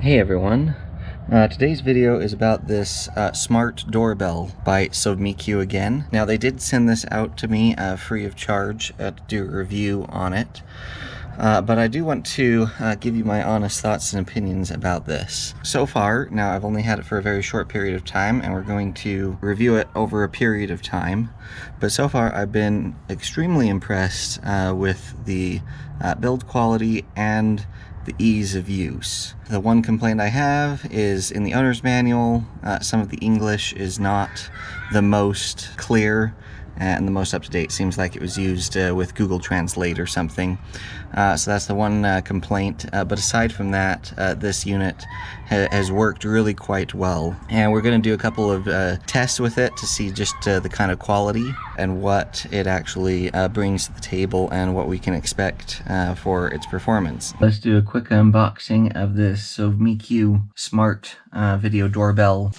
Hey everyone, today's video is about this smart doorbell by Sovmiku again. Now they did send this out to me free of charge to do a review on it, but I do want to give you my honest thoughts and opinions about this. So far, now I've only had it for a very short period of time and we're going to review it over a period of time, but so far I've been extremely impressed with the build quality and the ease of use. The one complaint I have is in the owner's manual, some of the English is not the most clear and the most up-to-date. Seems like it was used with Google Translate or something. So that's the one complaint. But aside from that, this unit has worked really quite well. And we're going to do a couple of tests with it to see just the kind of quality and what it actually brings to the table and what we can expect for its performance. Let's do a quick unboxing of this Sovmiku smart video doorbell.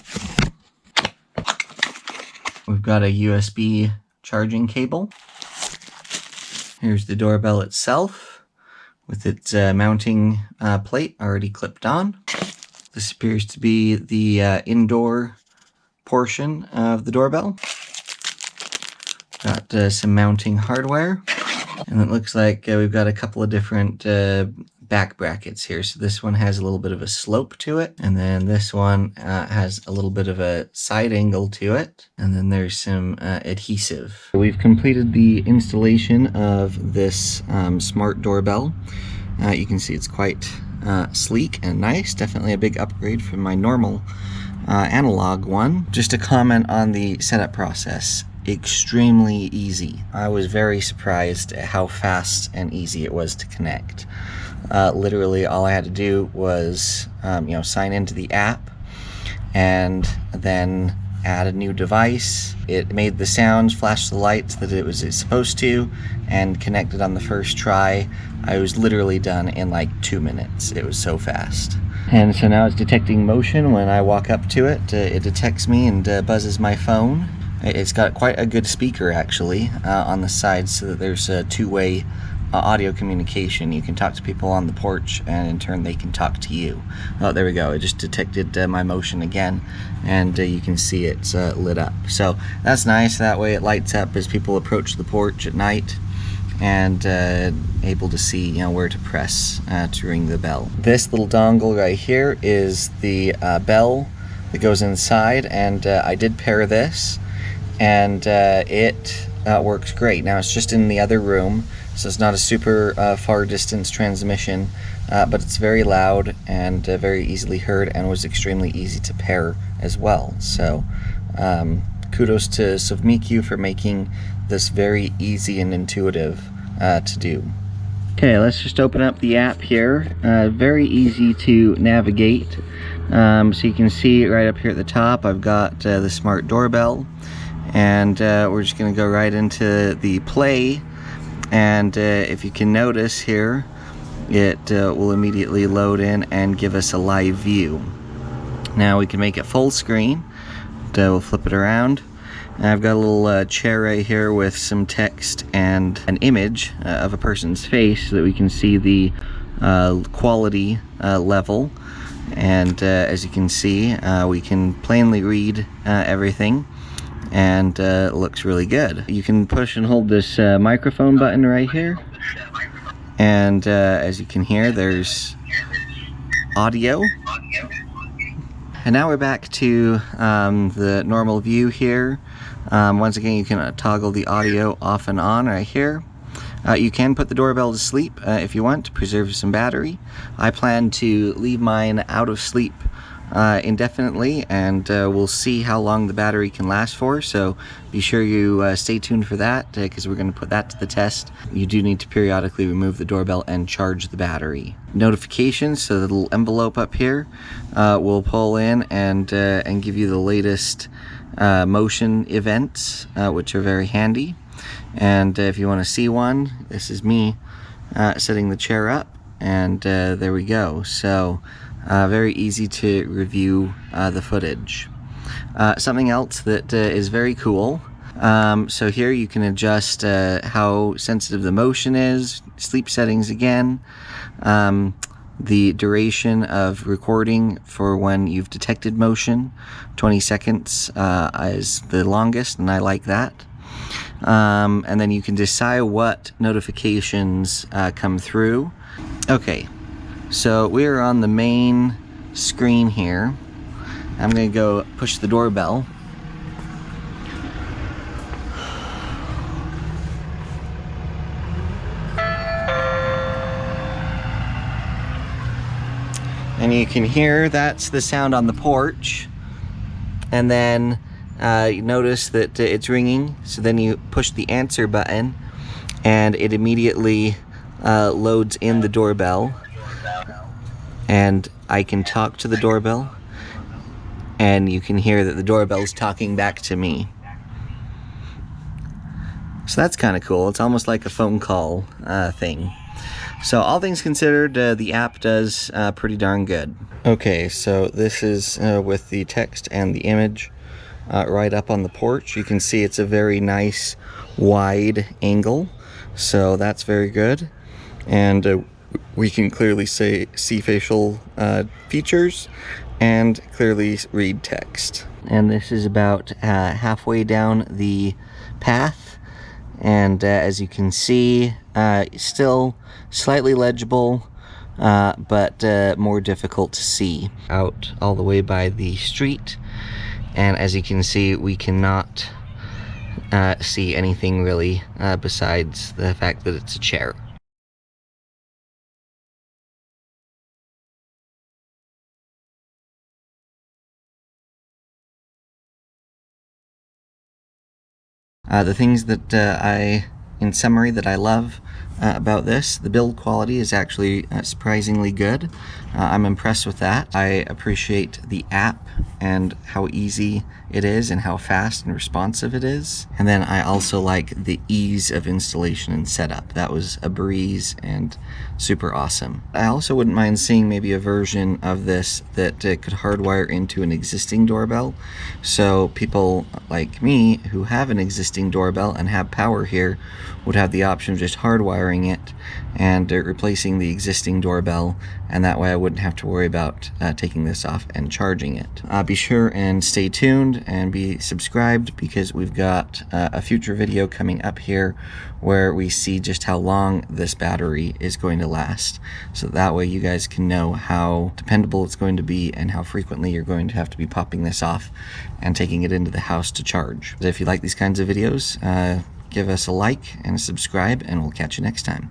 We've got a USB charging cable. Here's the doorbell itself with its mounting plate already clipped on. This appears to be the indoor portion of the doorbell. Got some mounting hardware, and it looks like we've got a couple of different back brackets here. So this one has a little bit of a slope to it, and then this one has a little bit of a side angle to it, and then there's some adhesive. We've completed the installation of this smart doorbell. You can see it's quite sleek and nice, definitely a big upgrade from my normal analog one. Just a comment on the setup process. Extremely easy. I was very surprised at how fast and easy it was to connect. Literally all I had to do was sign into the app and then add a new device. It made the sounds, flashed the lights that it was supposed to, and connected on the first try. I was literally done in like 2 minutes. It was so fast. And so now it's detecting motion. When I walk up to it, it detects me and buzzes my phone. It's got quite a good speaker actually on the side, so that there's a two-way audio communication. You can talk to people on the porch and in turn they can talk to you. Oh, there we go. It just detected my motion again, and you can see it's lit up. So that's nice. That way it lights up as people approach the porch at night, and able to see where to press to ring the bell. This little dongle right here is the bell that goes inside, and I did pair this, and it works great. Now it's just in the other room, so it's not a super far distance transmission, but it's very loud and very easily heard, and was extremely easy to pair as well. So kudos to Sovmiku for making this very easy and intuitive to do. Okay, let's just open up the app here. Very easy to navigate. So you can see right up here at the top I've got the smart doorbell, and we're just going to go right into the play. And if you can notice here, it will immediately load in and give us a live view. Now we can make it full screen. We'll flip it around. And I've got a little chair right here with some text and an image of a person's face, so that we can see the quality level. And as you can see, we can plainly read everything, and it looks really good. You can push and hold this microphone button right here, and as you can hear, there's audio. And now we're back to the normal view here. Once again, you can toggle the audio off and on right here. You can put the doorbell to sleep if you want, to preserve some battery. I plan to leave mine out of sleep indefinitely, and we'll see how long the battery can last for, so be sure you stay tuned for that, because we're going to put that to the test. You do need to periodically remove the doorbell and charge the battery. Notifications, so the little envelope up here will pull in and give you the latest motion events, which are very handy. And if you want to see one, this is me setting the chair up, and there we go. So very easy to review the footage. Something else that is very cool, so here you can adjust how sensitive the motion is, sleep settings again, the duration of recording for when you've detected motion. 20 seconds is the longest, and I like that. And then you can decide what notifications come through. Okay, so we're on the main screen here. I'm gonna go push the doorbell. And you can hear that's the sound on the porch. And then you notice that it's ringing. So then you push the answer button and it immediately loads in the doorbell. And I can talk to the doorbell. And you can hear that the doorbell's talking back to me. So that's kind of cool. It's almost like a phone call thing. So all things considered, the app does pretty darn good. Okay, so this is with the text and the image right up on the porch. You can see it's a very nice wide angle, so that's very good. And we can clearly see facial features and clearly read text. And this is about halfway down the path. And as you can see, still slightly legible, but more difficult to see. Out all the way by the street, and as you can see, we cannot see anything really besides the fact that it's a chair. The things that in summary, that I love about this, the build quality is actually surprisingly good. I'm impressed with that. I appreciate the app and how easy it is and how fast and responsive it is. And then I also like the ease of installation and setup. That was a breeze and super awesome. I also wouldn't mind seeing maybe a version of this that could hardwire into an existing doorbell. So people like me who have an existing doorbell and have power here would have the option of just hardwiring it and replacing the existing doorbell, and that way I wouldn't have to worry about taking this off and charging it. Be sure and stay tuned and be subscribed, because we've got a future video coming up here where we see just how long this battery is going to last, so that way you guys can know how dependable it's going to be and how frequently you're going to have to be popping this off and taking it into the house to charge. If you like these kinds of videos, give us a like and a subscribe, and we'll catch you next time.